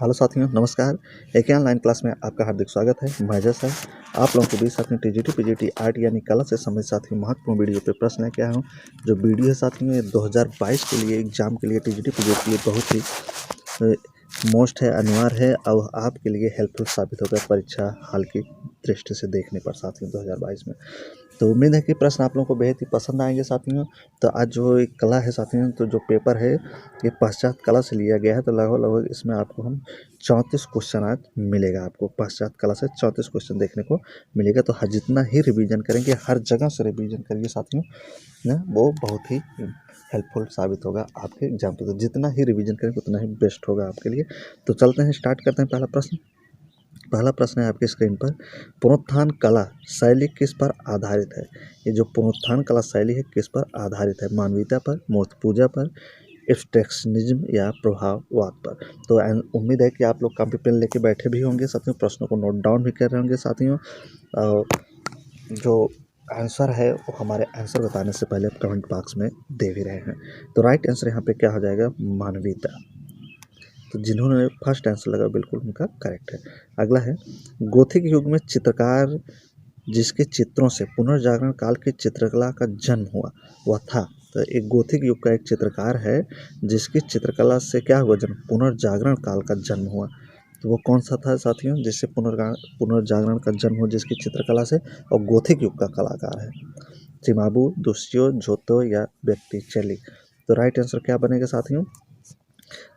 Hello साथियों, नमस्कार। एक ऑनलाइन क्लास में आपका हार्दिक स्वागत है। मैं जैसा आप लोगों के बीच साथियों टीजीटी पीजीटी आर्ट यानी कला से संबंधित साथियों महत्वपूर्ण वीडियो पे प्रश्न लेके आया हूँ। जो वीडियो है साथियों ये 2022 के लिए एग्जाम के लिए टीजीटी पीजीटी के लिए बहुत ही मोस्ट है, अनिवार्य है और आपके लिए हेल्पफुल साबित होगा परीक्षा हाल की दृष्टि से देखने पर साथियों 2022 में। तो उम्मीद है कि प्रश्न आप लोगों को बेहद ही पसंद आएंगे साथियों। तो आज जो एक कला है साथियों, तो जो पेपर है ये पश्चात कला से लिया गया है। तो लगभग इसमें आपको हम 34 क्वेश्चन आज मिलेगा। आपको पश्चात कला से 34 क्वेश्चन देखने को मिलेगा। तो जितना ही रिवीजन करेंगे, हर जगह से रिवीजन करिए साथियों ना, वो बहुत ही हेल्पफुल साबित होगा आपके एग्जाम पे। तो जितना ही रिवीजन करेंगे उतना ही बेस्ट होगा आपके लिए। तो चलते हैं, स्टार्ट करते हैं। पहला प्रश्न है आपके स्क्रीन पर। पुनरुत्थान कला शैली किस पर आधारित है? ये जो पुनरुत्थान कला शैली है किस पर आधारित है? मानवीयता पर, मूर्ति पूजा पर, एब्स्ट्रैक्शनिज्म या प्रभाववाद पर? तो उम्मीद है कि आप लोग कॉपी पेन लेके बैठे भी होंगे साथियों, प्रश्नों को नोट डाउन भी कर रहे होंगे साथियों। और जो आंसर है वो हमारे आंसर बताने से पहले कमेंट बॉक्स में दे भी रहे हैं। तो राइट आंसर यहाँ पे क्या हो जाएगा? मानवीयता। तो जिन्होंने फर्स्ट आंसर लगा बिल्कुल उनका करेक्ट है। अगला है, गोथिक युग में चित्रकार जिसके चित्रों से पुनर्जागरण काल की चित्रकला का जन्म हुआ वह था। तो एक गोथिक युग का एक चित्रकार है जिसकी चित्रकला से क्या हुआ जन्म? पुनर्जागरण काल का जन्म हुआ। तो वो कौन सा था साथियों जिससे पुनर्जागरण का जन्म हुआ जिसकी चित्रकला से? और गोथिक युग का कलाकार है चिमाबू, दुस्यो, जोतो या बेत्तिचेली। तो राइट आंसर क्या बनेगा साथियों?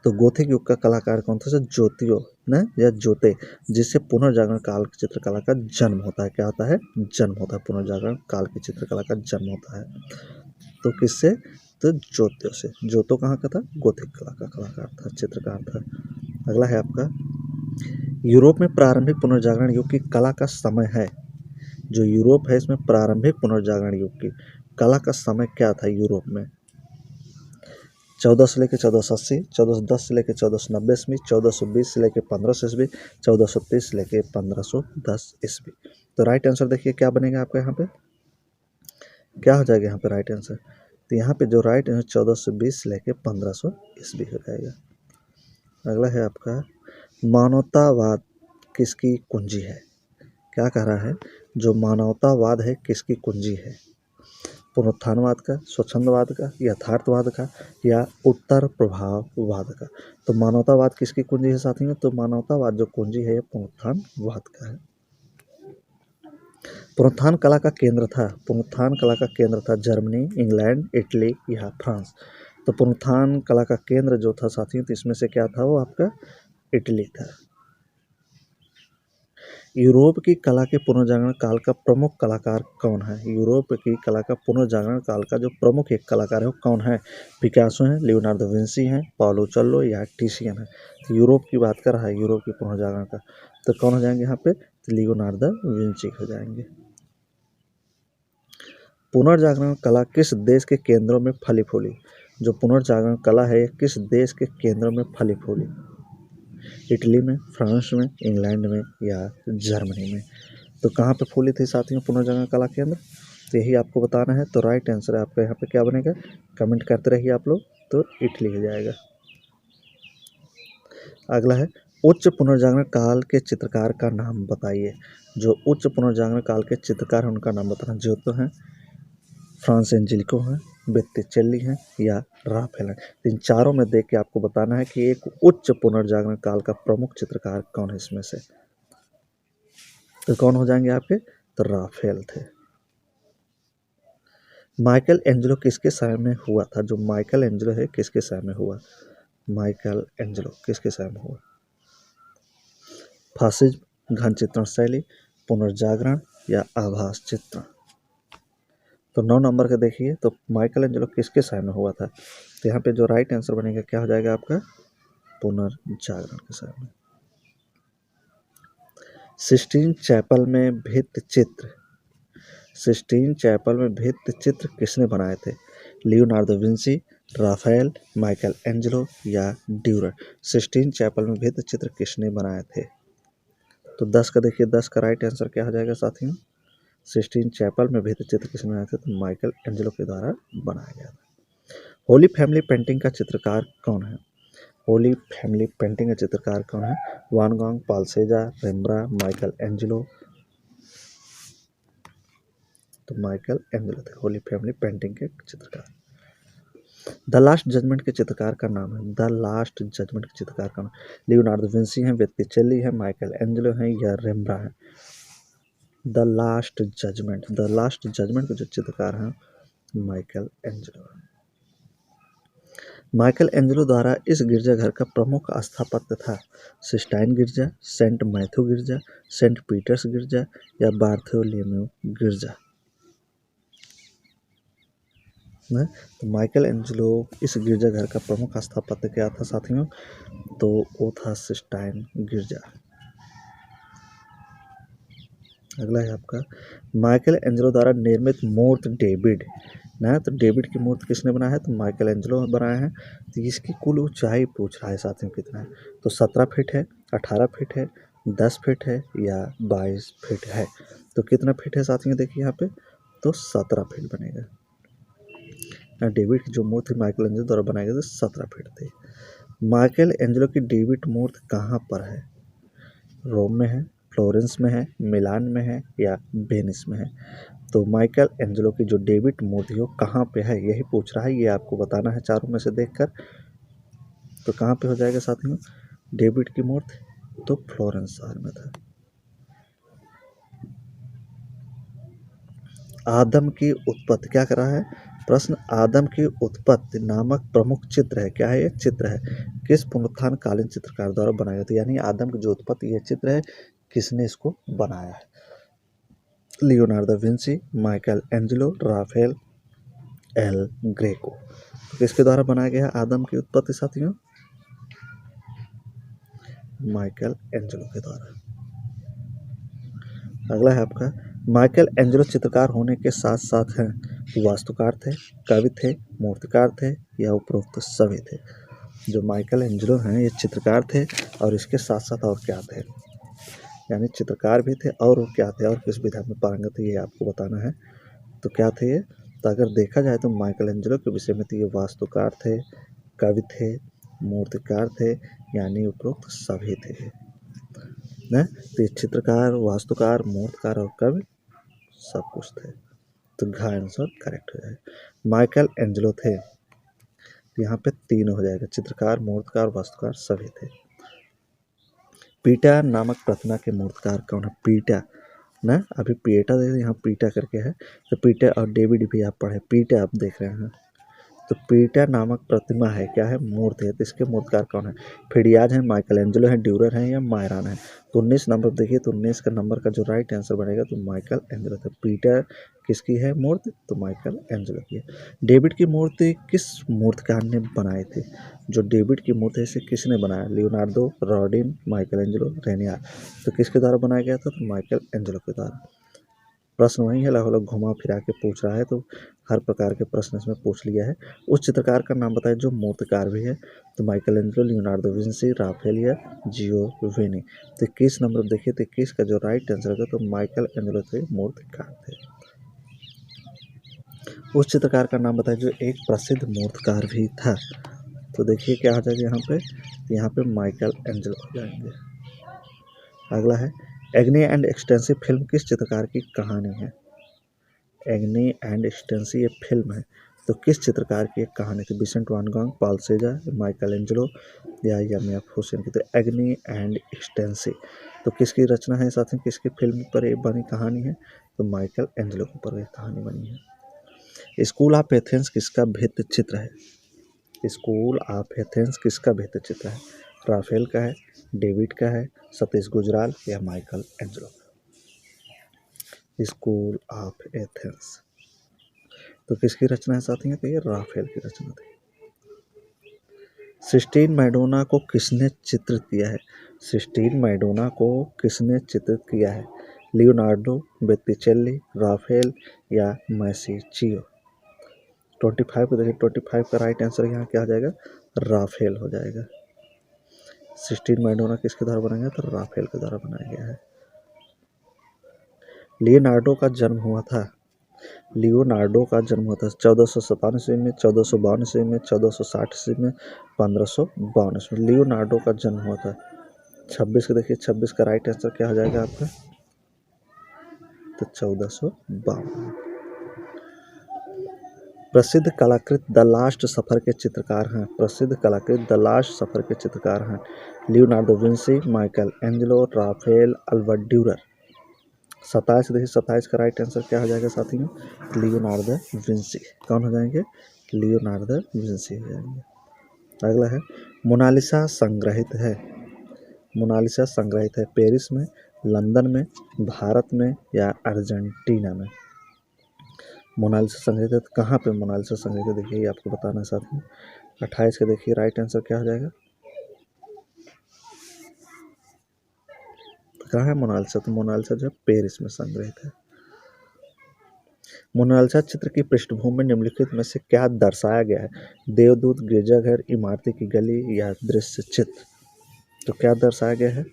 तो गोथिक युग का कलाकार कौन था? ज्योतियो न या जोते, जिससे पुनर्जागरण काल की चित्रकला का जन्म होता है। क्या होता है? जन्म होता है। पुनर्जागरण काल की चित्रकला का जन्म होता है। तो किससे? तो ज्योतियो से। ज्योतो कहाँ का था? गोथिक कला का कलाकार था, चित्रकार था। अगला है आपका, यूरोप में प्रारंभिक पुनर्जागरण युग की कला का समय है। जो यूरोप है इसमें प्रारंभिक पुनर्जागरण युग की कला का समय क्या था यूरोप में? 1400 से लेकर 1480, 1410 से लेकर 1490 ईस्वी, 1420 से लेकर 1500 ईस्वी, 1430 से लेकर 1510 ईस्वी। तो राइट आंसर देखिए क्या बनेगा आपका यहाँ पे? क्या हो जाएगा यहाँ पे राइट आंसर? तो यहाँ पे जो राइट आंसर 1420 से लेकर 1500 ईस्वी हो जाएगा। अगला है आपका, मानवतावाद किसकी कुंजी है? क्या कह रहा है? जो मानवतावाद है किसकी कुंजी है? पुनरुत्थानवाद का, स्वच्छंदवाद का, यथार्थवाद का या उत्तर प्रभाववाद का? तो मानवतावाद किसकी कुंजी है साथियों? तो मानवतावाद जो कुंजी है पुनरुत्थानवाद का है। पुनरुत्थान कला का केंद्र था, पुनरुत्थान कला का केंद्र था जर्मनी, इंग्लैंड, इटली या फ्रांस? तो पुनरुत्थान कला का केंद्र जो था साथियों, तो इसमें से क्या था? वो आपका इटली था। यूरोप की कला के पुनर्जागरण काल का प्रमुख कलाकार कौन है? यूरोप की कला का पुनर्जागरण काल का जो प्रमुख एक कलाकार है वो कौन है? पिकासो है, लियोनार्डो विंसी है, पाउलो चल्लो या टिशियन है? तो यूरोप की बात कर रहा है, यूरोप के पुनर्जागरण का, तो कौन हो जाएंगे यहाँ पे? तो लियोनार्डो विंसी हो जाएंगे। पुनर्जागरण कला किस देश के केंद्रों में फली फूली? जो पुनर्जागरण कला है किस देश के केंद्रों में फली फूली? इटली में, फ्रांस में, इंग्लैंड में या जर्मनी में? तो कहाँ पे फूली थी साथियों पुनर्जागरण कला केंद्र? तो यही आपको बताना है। तो राइट आंसर आपका यहाँ पे क्या बनेगा? कमेंट करते रहिए आप लोग। तो इटली हो जाएगा। अगला है, उच्च पुनर्जागरण काल के चित्रकार का नाम बताइए। जो उच्च पुनर्जागरण काल के चित्रकार हैं उनका नाम बताना। ज्योतो हैं, फ्रांसेंजिल्को हैं, बेत्तिचेली हैं या राफेल हैं? इन चारों में देख के आपको बताना है कि एक उच्च पुनर्जागरण काल का प्रमुख चित्रकार कौन है इसमें से? तो कौन हो जाएंगे आपके? तो राफेल थे। माइकल एंजेलो किसके समय में हुआ था? जो माइकल एंजेलो है किसके समय में हुआ? माइकल एंजेलो किसके समय में हुआ? फासिज्म, घन चित्रण शैली, पुनर्जागरण या आभास चित्रण? तो 9 नंबर का देखिए, तो माइकल एंजेलो किसके समय में हुआ था? तो यहाँ पे जो राइट आंसर बनेगा क्या हो जाएगा आपका? पुनर्जागरण के समय में। सिस्टीन चैपल में भित्ति चित्र, सिस्टीन चैपल में भित्ति चित्र किसने बनाए थे? Leonardo Vinci, Raphael, Michelangelo या ड्यूरर? सिस्टीन चैपल में भित्ति चित्र किसने बनाए थे? तो 10 का देखिए, 10 का राइट आंसर क्या हो जाएगा साथियों? सिस्टीन चैपल में भित्ति चित्र किसने बनाए थे? तो माइकल एंजेलो के द्वारा बनाया गया था। होली फैमिली पेंटिंग का चित्रकार कौन है? होली फैमिली पेंटिंग के चित्रकार कौन है? Van Gogh, Paul Cezanne, Rembrandt, Michelangelo. तो माइकल एंजेलो थे होली फैमिली पेंटिंग के चित्रकार। द लास्ट जजमेंट के चित्रकार का नाम है। द लास्ट जजमेंट के चित्रकार का नाम लियोनार्डो विंसी है, वेत्तिचेल्ली है, माइकल एंजेलो है या रेम्ब्रा है? द लास्ट जजमेंट के जो चित्रकार हैं माइकल एंजेलो। माइकल एंजेलो द्वारा इस गिरजाघर का प्रमुख स्थापत्य था सिस्टाइन गिरजा, सेंट मैथ्यू गिरजा, सेंट पीटर्स गिरजा या बार्थोलोम्यू गिरजा। तो माइकल एंजेलो इस गिरजाघर का प्रमुख स्थापत्य क्या था साथियों? तो वो था सिस्टाइन गिरजा। अगला है आपका माइकल एंजेलो द्वारा निर्मित मूर्ति डेविड ना। तो डेविड की मूर्ति किसने बनाया है? तो माइकल एंजेलो बनाया है। तो इसकी कुल ऊंचाई पूछ रहा है साथियों कितना है? तो 17 फीट है, 18 फीट है, 10 फीट है या 22 फीट है? तो कितना फीट है साथियों? देखिए यहाँ पे तो 17 फीट बनेगा। डेविड की जो मूर्ति माइकल एंजेलो द्वारा बनाई गई थी 17 फीट थी। माइकल एंजेलो की डेविड मूर्ति कहाँ पर है? रोम में है, फ्लोरेंस में है, मिलान में है या वेनिस में है? तो माइकल एंजेलो की जो डेविड मूर्ति हो कहाँ पे है यही पूछ रहा है, ये आपको बताना है चारों में से देखकर। तो कहाँ पे हो जाएगा साथियों डेविड की मूर्ति? तो फ्लोरेंस शहर में था। आदम की उत्पत्ति क्या कर रहा है प्रश्न? आदम की उत्पत्ति नामक प्रमुख चित्र है। क्या है? ये चित्र है किस पुनरुत्थान कालीन चित्रकार द्वारा बनाया गया था? यानी आदम की जो उत्पत्ति ये चित्र है किसने इसको बनाया है? Leonardo Vinci, Michelangelo, Raphael El Greco. तो किसके द्वारा बनाया गया आदम की उत्पत्ति साथियों? माइकल एंजेलो के द्वारा। अगला है आपका माइकल एंजेलो चित्रकार होने के साथ साथ हैं वास्तुकार थे, कवि थे, मूर्तिकार थे या उपरोक्त सभी थे? जो माइकल एंजेलो हैं ये चित्रकार थे और इसके साथ साथ और क्या थे? यानी चित्रकार भी थे और वो क्या थे और किस विधा में पारंगत थे ये आपको बताना है। तो क्या थे ये? तो अगर देखा जाए तो माइकल एंजेलो के विषय में तो ये वास्तुकार थे, कवि थे, मूर्तिकार थे यानी उपरोक्त सभी थे ना। तो ये चित्रकार, वास्तुकार, मूर्तिकार और कवि सब कुछ थे। तो घ आंसर करेक्ट हो जाएगा। माइकल एंजेलो थे यहाँ पे 3 हो जाएगा, चित्रकार, मूर्तिकार, वास्तुकार सभी थे। पीटा नामक प्रतिमा के मूर्तिकार कौन है? पीटा ना, अभी पीटा देख यहाँ पीटा करके है। तो पीटा और डेविड भी आप पढ़े, पीटा आप देख रहे हैं। तो पीटा नामक प्रतिमा है क्या है? मूर्ति है। तो इसके मूर्तिकार कौन है? फिडियाज है, माइकल एंजेलो है, ड्यूरर है या मायरान है? तो 19 नंबर देखिए तो 19 का नंबर का जो राइट आंसर बनेगा तो माइकल एंजेलो था। पीटर किसकी है मूर्ति? तो माइकल एंजेलो की है। डेविड की मूर्ति किस मूर्तिकार ने बनाई थी? जो डेविड की मूर्ति है इसे किसने बनाया? Leonardo, Rodin, Michael Angelo, Rainier. तो किसके द्वारा बनाया गया था? तो माइकल एंजेलो के द्वारा। प्रश्न वही है, लगभग घुमा फिरा के पूछ रहा है तो हर प्रकार के प्रश्न इसमें पूछ लिया है। उस चित्रकार का नाम बताए जो मूर्तिकार भी है? तो Michelangelo, Leonardo Vinci, Raphael या जियोविनी। तो 21 नंबर देखिए तो 21 का जो राइट आंसर होगा तो माइकल एंजेलो थे मूर्तिकार थे। उस चित्रकार का नाम बताए जो एक प्रसिद्ध मूर्तिकार भी था? तो देखिए क्या हो जाएगा यहाँ पे माइकल एंजेलो हो जाएंगे। अगला है एग्नी एंड एक्सटेंसिव फिल्म किस चित्रकार की कहानी है? एग्नी एंड एक्सटेंसिव ये फिल्म है तो किस चित्रकार की एक कहानी थी? विसेंट वान गॉग, पॉल सेजा, माइकल एंजेलो या एम.एफ. हुसैन की? तो एग्नी एंड एक्सटेंसिव तो किसकी रचना है साथियों? किसकी फिल्म पर ये बनी कहानी है? तो माइकल एंजेलो के ऊपर ये कहानी बनी है। स्कूल ऑफ एथेंस किसका भित्ति चित्र है? स्कूल ऑफ एथेंस किसका भित्ति चित्र है? राफेल का है, डेविड का है, सतीश गुजराल या Michael Angelo? School of Athens तो किसकी रचना है साथियों? तो ये राफेल की रचना थी। सिस्टीन मैडोना को किसने चित्रित किया है? सिस्टीन मैडोना को किसने चित्रित किया है? लियोनार्डो, बेत्तिचेल्ली, राफेल या मैसिचियो? 25 को देखिए 25 का राइट आंसर यहाँ क्या आ जाएगा? राफेल हो जाएगा। सिस्टीन मैडोना किसके द्वारा बनाया गया? तो राफेल के द्वारा बनाया गया है। लियोनार्डो का जन्म हुआ था लियोनार्डो का जन्म होता है 1457 ईस्वी में, 1452 ईस्वी में, 1460 ईस्वी में, 1552 ईस्वी में लियोनार्डो का जन्म होता है। 26 को देखिए, 26 का राइट आंसर क्या हो जाएगा आपका, तो 1452। प्रसिद्ध कलाकृत द लास्ट सफर के चित्रकार हैं, प्रसिद्ध कलाकृत द लास्ट सफर के चित्रकार हैं Leonardo Vinci, Michelangelo, Raphael, Albert Durer. 27 देखिए, 27 का राइट आंसर क्या हो जाएगा साथियों, लियोनार्डो विंसी। कौन हो जाएंगे, लियोनार्डो विंसी हो जाएंगे। अगला है मोनालिसा संग्रहित है, मोनालिसा संग्रहित है पेरिस में, लंदन में, भारत में या अर्जेंटीना में। मोनालिसा संग्रहित है, कहाँ पे मोनालिसा संग्रहित है देखिए, ये आपको बताना है साथियों। 28 का देखिए राइट आंसर क्या हो जाएगा, कहाँ है मोनालिसा, तो मोनालिसा जो है पेरिस में संग्रहित है। मोनालिसा चित्र की पृष्ठभूमि में निम्नलिखित में से क्या दर्शाया गया है, देवदूत, गिरजाघर, इमारती की गली या दृश्य चित्र। तो क्या दर्शाया गया है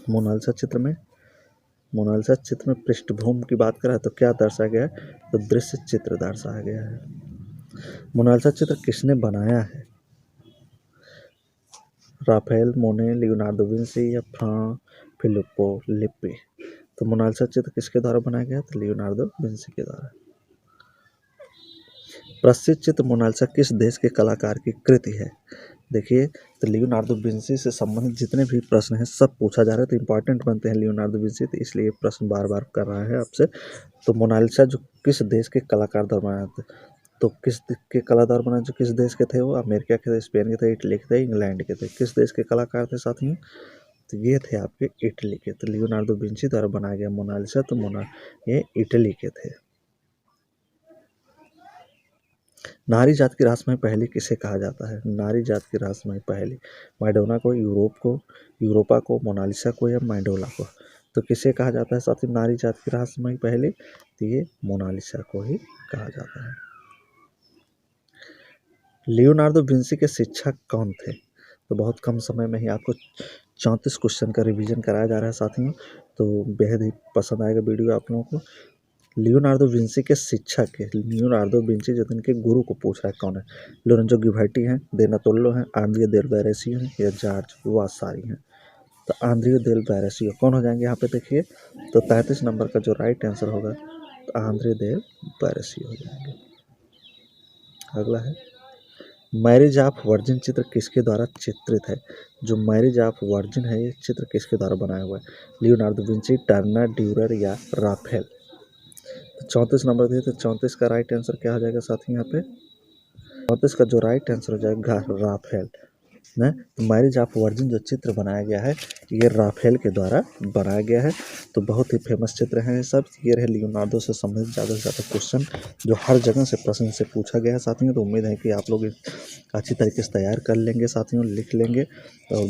मोनालिसा चित्र में, मोनालिसा चित्र में पृष्ठभूमि की बात करें तो क्या दर्शाया गया है, तो दृश्य चित्र दर्शाया गया है। मोनालिसा चित्र किसने बनाया है, राफेल, मोने, लियोनार्डो विंसी या फिलिप्पो लिप्पी। तो मोनालिसा चित्र किसके द्वारा बनाया गया, तो लियोनार्डो विंसी के द्वारा। प्रसिद्ध चित्र मोनालिसा किस देश के कलाकार की कृति है, देखिए तो लियोनार्डो विंसी से संबंधित जितने भी प्रश्न हैं सब पूछा जा रहा है, तो इंपॉर्टेंट बनते हैं लियोनार्डो विंसी, तो इसलिए प्रश्न बार बार कर रहा है आपसे। तो मोनालिसा जो किस देश के कलाकार द्वारा बनाया था, तो किस के कलाकार बनाए, जो किस देश के थे, वो अमेरिका के थे, स्पेन के थे, इटली के थे, इंग्लैंड के थे। किस देश के कलाकार थे साथियों, तो ये थे आपके इटली के। तो लियोनार्डो विंसी द्वारा बनाया गया मोनालिसा, तो ये इटली के थे। नारी जात की रहस्यमयी पहेली किसे कहा जाता है, नारी जात की रहस्यमयी पहेली, मैडोना को, यूरोपा को, मोनालिसा को या मैंडोला को। तो किसे कहा जाता है साथियों नारी जात की रहस्यमयी पहेली, तो ये मोनालिसा को ही कहा जाता है। लियोनार्डो विंसी के शिक्षक कौन थे, तो बहुत कम समय में ही आपको 34 क्वेश्चन का रिवीजन कराया जा रहा है साथियों, तो बेहद ही पसंद आएगा वीडियो आप लोगों को। लियोनार्डो विंसी के शिक्षक है, लियोनार्डो विंसी जो इनके गुरु को पूछ रहा है कौन है, लोरेंजो गिभर्टी हैं, दोनातेल्लो हैं, आंद्रिया देल वेरेसियो हैं या जॉर्ज वासारी हैं। तो आंद्रिया देल वेरेसियो कौन हो जाएंगे यहाँ पे देखिए, तो 33 नंबर का जो राइट आंसर होगा तो आंद्रिया देल वेरेसियो हो जाएंगे। अगला है मैरिज ऑफ वर्जिन चित्र किसके द्वारा चित्रित है, जो मैरिज ऑफ वर्जिन है ये चित्र किसके द्वारा बनाया हुआ है, लियोनार्डो विंसी, टर्नर, ड्यूरर या राफेल। 34 नंबर दिए, तो 34 का राइट आंसर क्या हो जाएगा साथी यहाँ पे, 34 का जो राइट आंसर हो जाएगा राफेल न। तो मैरिज ऑफ वर्जिन जो चित्र बनाया गया है ये राफेल के द्वारा बनाया गया है। तो बहुत ही फेमस चित्र हैं ये सब। ये रहे लियोनार्डो से संबंधित ज़्यादा से ज़्यादा क्वेश्चन जो हर जगह से प्रश्न से पूछा गया है साथियों। तो उम्मीद है कि आप लोग अच्छी तरीके से तैयार कर लेंगे साथियों, लिख लेंगे तो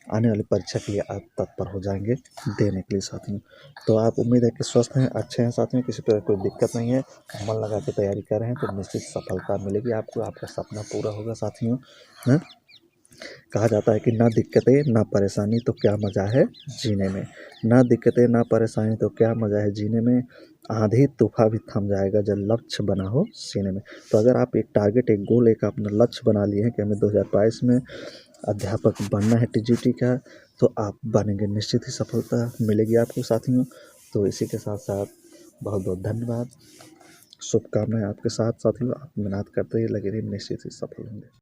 आने वाली परीक्षा के लिए आप तत्पर हो जाएंगे देने के लिए साथियों। तो आप उम्मीद है कि स्वस्थ हैं, अच्छे हैं साथियों, किसी तरह कोई दिक्कत नहीं है, मन लगा के तैयारी कर रहे हैं तो निश्चित सफलता मिलेगी आपको, आपका सपना पूरा होगा साथियों। है कहा जाता है कि ना दिक्कतें ना परेशानी तो क्या मज़ा है जीने में, ना दिक्कतें ना परेशानी तो क्या मज़ा है जीने में, आंधी तूफान भी थम जाएगा जब लक्ष्य बना हो सीने में। तो अगर आप एक टारगेट, एक गोल, एक अपना लक्ष्य बना लिए हैं कि हमें 2022 में अध्यापक बनना है टीजीटी का, तो आप बनेंगे, निश्चित ही सफलता मिलेगी आपको साथियों। तो इसी के साथ साथ बहुत बहुत धन्यवाद, शुभकामनाएं आपके साथ साथियों। आप मेहनत करते ही लगे रहिए, निश्चित ही सफल होंगे।